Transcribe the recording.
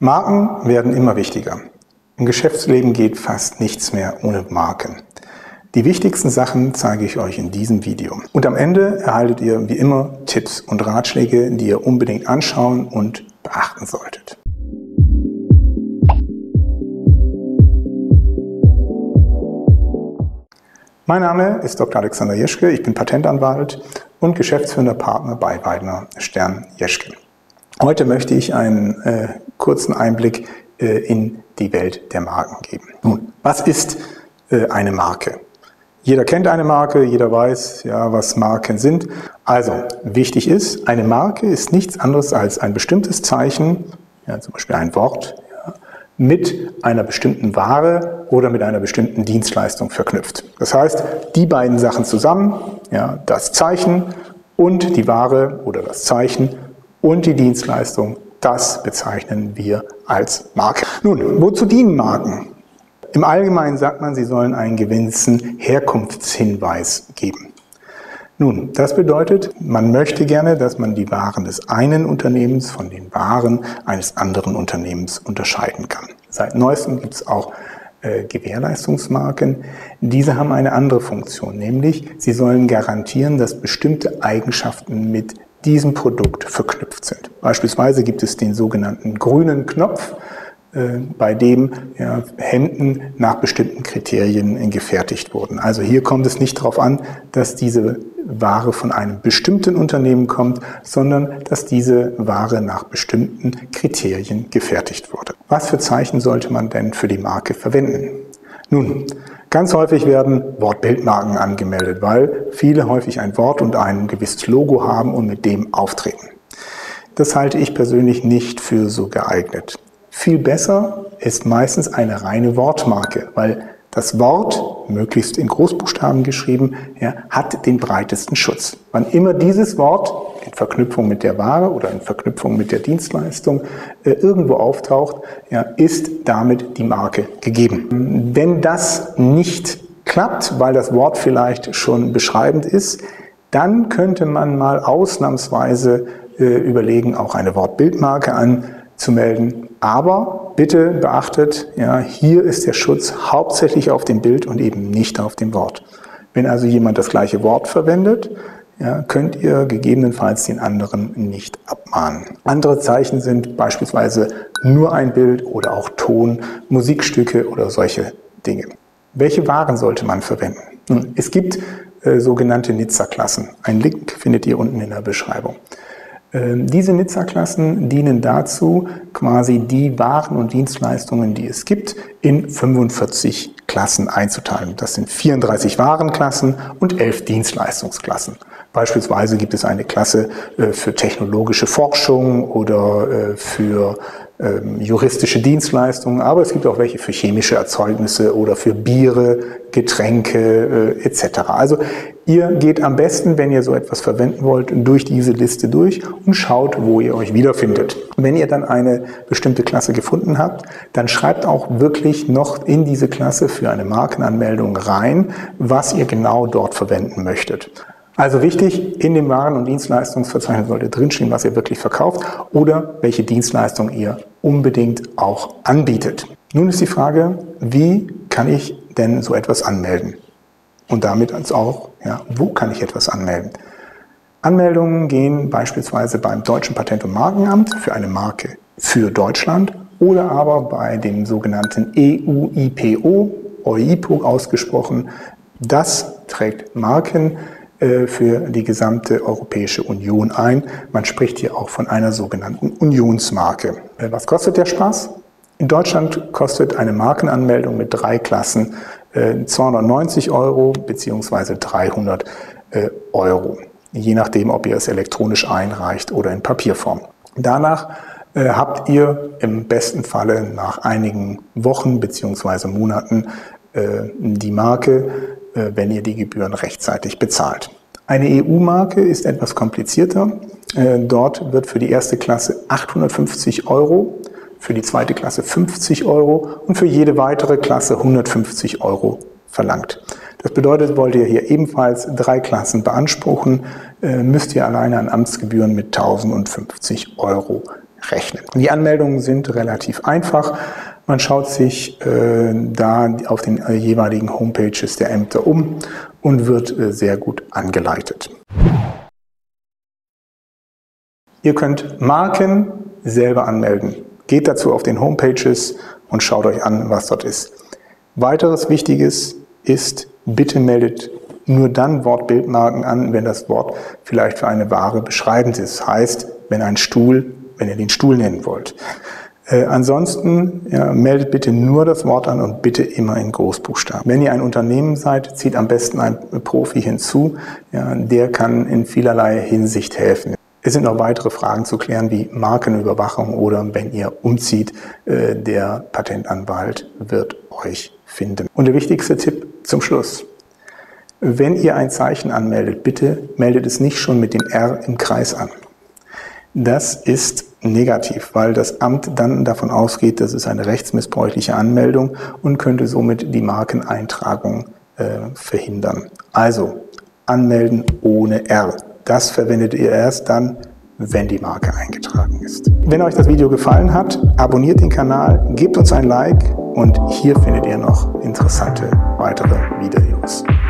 Marken werden immer wichtiger. Im Geschäftsleben geht fast nichts mehr ohne Marken. Die wichtigsten Sachen zeige ich euch in diesem Video. Und am Ende erhaltet ihr wie immer Tipps und Ratschläge, die ihr unbedingt anschauen und beachten solltet. Mein Name ist Dr. Alexander Jeschke, ich bin Patentanwalt und geschäftsführender Partner bei Weidner Stern Jeschke. Heute möchte ich einen kurzen Einblick in die Welt der Marken geben. Nun, was ist eine Marke? Jeder kennt eine Marke, jeder weiß, ja, was Marken sind. Also, wichtig ist, eine Marke ist nichts anderes als ein bestimmtes Zeichen, ja, zum Beispiel ein Wort, ja, mit einer bestimmten Ware oder mit einer bestimmten Dienstleistung verknüpft. Das heißt, die beiden Sachen zusammen, ja, das Zeichen und die Ware oder das Zeichen und die Dienstleistung, das bezeichnen wir als Marke. Nun, wozu dienen Marken? Im Allgemeinen sagt man, sie sollen einen gewissen Herkunftshinweis geben. Nun, das bedeutet, man möchte gerne, dass man die Waren des einen Unternehmens von den Waren eines anderen Unternehmens unterscheiden kann. Seit neuestem gibt es auch Gewährleistungsmarken. Diese haben eine andere Funktion, nämlich sie sollen garantieren, dass bestimmte Eigenschaften mit diesem Produkt verknüpft sind. Beispielsweise gibt es den sogenannten grünen Knopf, bei dem Hemden nach bestimmten Kriterien gefertigt wurden. Also hier kommt es nicht darauf an, dass diese Ware von einem bestimmten Unternehmen kommt, sondern dass diese Ware nach bestimmten Kriterien gefertigt wurde. Was für Zeichen sollte man denn für die Marke verwenden? Nun, ganz häufig werden Wortbildmarken angemeldet, weil viele häufig ein Wort und ein gewisses Logo haben und mit dem auftreten. Das halte ich persönlich nicht für so geeignet. Viel besser ist meistens eine reine Wortmarke, weil das Wort, möglichst in Großbuchstaben geschrieben, ja, hat den breitesten Schutz. Wann immer dieses Wort in Verknüpfung mit der Ware oder in Verknüpfung mit der Dienstleistung irgendwo auftaucht, ja, ist damit die Marke gegeben. Wenn das nicht klappt, weil das Wort vielleicht schon beschreibend ist, dann könnte man mal ausnahmsweise überlegen, auch eine Wortbildmarke anzumelden. Aber bitte beachtet, ja, hier ist der Schutz hauptsächlich auf dem Bild und eben nicht auf dem Wort. Wenn also jemand das gleiche Wort verwendet, ja, könnt ihr gegebenenfalls den anderen nicht abmahnen. Andere Zeichen sind beispielsweise nur ein Bild oder auch Ton, Musikstücke oder solche Dinge. Welche Waren sollte man verwenden? Nun, es gibt sogenannte Nizza-Klassen. Einen Link findet ihr unten in der Beschreibung. Diese Nizza-Klassen dienen dazu, quasi die Waren und Dienstleistungen, die es gibt, in 45 Klassen einzuteilen. Das sind 34 Warenklassen und 11 Dienstleistungsklassen. Beispielsweise gibt es eine Klasse für technologische Forschung oder für juristische Dienstleistungen, aber es gibt auch welche für chemische Erzeugnisse oder für Biere, Getränke etc. Also ihr geht am besten, wenn ihr so etwas verwenden wollt, durch diese Liste durch und schaut, wo ihr euch wiederfindet. Wenn ihr dann eine bestimmte Klasse gefunden habt, dann schreibt auch wirklich noch in diese Klasse für eine Markenanmeldung rein, was ihr genau dort verwenden möchtet. Also wichtig, in dem Waren- und Dienstleistungsverzeichnis sollte drinstehen, was ihr wirklich verkauft oder welche Dienstleistung ihr unbedingt auch anbietet. Nun ist die Frage, wie kann ich denn so etwas anmelden? Und damit auch, ja, wo kann ich etwas anmelden? Anmeldungen gehen beispielsweise beim Deutschen Patent- und Markenamt für eine Marke für Deutschland oder aber bei dem sogenannten EU-IPO, EUIPO ausgesprochen. Das trägt Marken für die gesamte Europäische Union ein. Man spricht hier auch von einer sogenannten Unionsmarke. Was kostet der Spaß? In Deutschland kostet eine Markenanmeldung mit 3 Klassen 290 € bzw. 300 €, je nachdem, ob ihr es elektronisch einreicht oder in Papierform. Danach habt ihr im besten Falle nach einigen Wochen bzw. Monaten die Marke, wenn ihr die Gebühren rechtzeitig bezahlt. Eine EU-Marke ist etwas komplizierter. Dort wird für die erste Klasse 850 €, für die zweite Klasse 50 € und für jede weitere Klasse 150 € verlangt. Das bedeutet, wollt ihr hier ebenfalls 3 Klassen beanspruchen, müsst ihr alleine an Amtsgebühren mit 1050 € rechnen. Die Anmeldungen sind relativ einfach. Man schaut sich da auf den jeweiligen Homepages der Ämter um und wird sehr gut angeleitet. Ihr könnt Marken selber anmelden. Geht dazu auf den Homepages und schaut euch an, was dort ist. Weiteres Wichtiges ist, bitte meldet nur dann Wortbildmarken an, wenn das Wort vielleicht für eine Ware beschreibend ist. Das heißt, wenn ihr den Stuhl nennen wollt. Ansonsten meldet bitte nur das Wort an und bitte immer in Großbuchstaben. Wenn ihr ein Unternehmen seid, zieht am besten einen Profi hinzu. Der kann in vielerlei Hinsicht helfen. Es sind noch weitere Fragen zu klären, wie Markenüberwachung oder wenn ihr umzieht, der Patentanwalt wird euch finden. Und der wichtigste Tipp zum Schluss. Wenn ihr ein Zeichen anmeldet, bitte meldet es nicht schon mit dem R im Kreis an. Das ist negativ, weil das Amt dann davon ausgeht, das ist eine rechtsmissbräuchliche Anmeldung und könnte somit die Markeneintragung verhindern. Also anmelden ohne R. Das verwendet ihr erst dann, wenn die Marke eingetragen ist. Wenn euch das Video gefallen hat, abonniert den Kanal, gebt uns ein Like und hier findet ihr noch interessante weitere Videos.